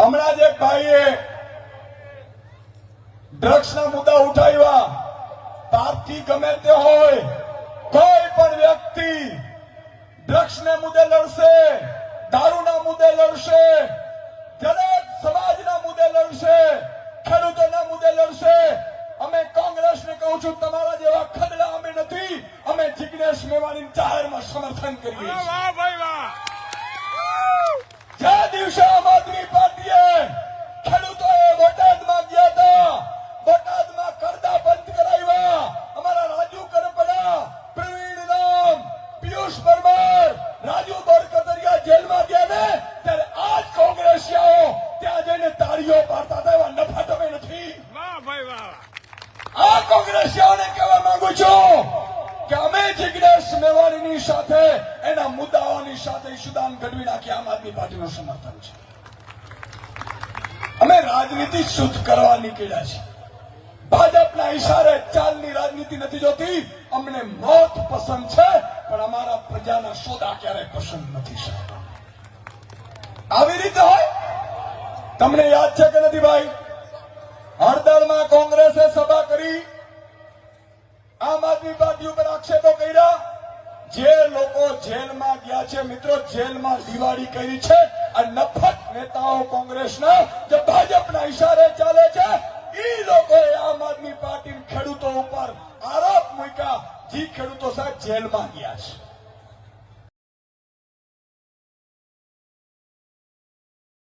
હમણાં જ એક ભાઈએ ડ્રગ્સના મુદ્દા ઉઠાવ્યા. પાર્ટી ગમે તે હોય, કોઈ પણ વ્યક્તિ ડ્રગ્સને મુદ્દે લડશે, દારૂના મુદ્દે લડશે, દરેક સમાજના મુદ્દે લડશે, ખેડૂતોના મુદ્દે લડશે. અમે કોંગ્રેસને કહું છું, તમારા જેવા ખદડા અમે નથી. અમે જિગ્નેશ મેવાણીને જાહેરમાં સમર્થન કરીએ છીએ. વાહ ભાઈ વાહ. જે દિવસે આમ આદમી પાર્ટીએ ખેડૂતોએ બોટાદમાં ગયા હતા, બોટાદમાં કરદા બંધ કરાવ્યા, અમારા રાજુ કરપડા, પ્રવીણ રામ, પિયુષ પરમાર, રાજુ બોરકતરિયા જેલમાં ગયા ને, ત્યારે આજ કોંગ્રેસીઓ ત્યાં જઈને તાળીઓ પાડતા હતા. એવા નફા તમે નથી. વાહ ભાઈ વાહ. આ કોંગ્રેસીઓને કહેવા માંગુ છું કે અમે જિગ્નેશ મેવાણીની સાથે, એના મુદ્દાઓની સાથે ઈશુદાન ગઢવી નાખી આમ આદમી પાર્ટીનું સમર્થન છે. અમે રાજનીતિ શુદ્ધ કરવા નીકળ્યા છીએ. ભાજપના ઈશારે ચાલની રાજનીતિ નથી જોતી. અમને મોત પસંદ છે, પણ અમારા પ્રજાના સોદા ક્યારેય પસંદ નથી. આવી રીતે હોય. તમને યાદ છે કે નથી ભાઈ? હળદરમાં કોંગ્રેસે સભા કરી, આમ આદમી પાર્ટી ઉપર આક્ષેપો કર્યા. જે લોકો જેલમાં ગયા છે મિત્રો, જેલમાં દિવાળી કરી છે આ નફત નેતાઓ કોંગ્રેસના, જે ભાજપના ઈશારે ચાલે છે, એ લોકોએ આમ આદમી પાર્ટી ખેડૂતો ઉપર આરોપ મૂક્યા. જે ખેડૂતો સાહેબ જેલમાં ગયા છે.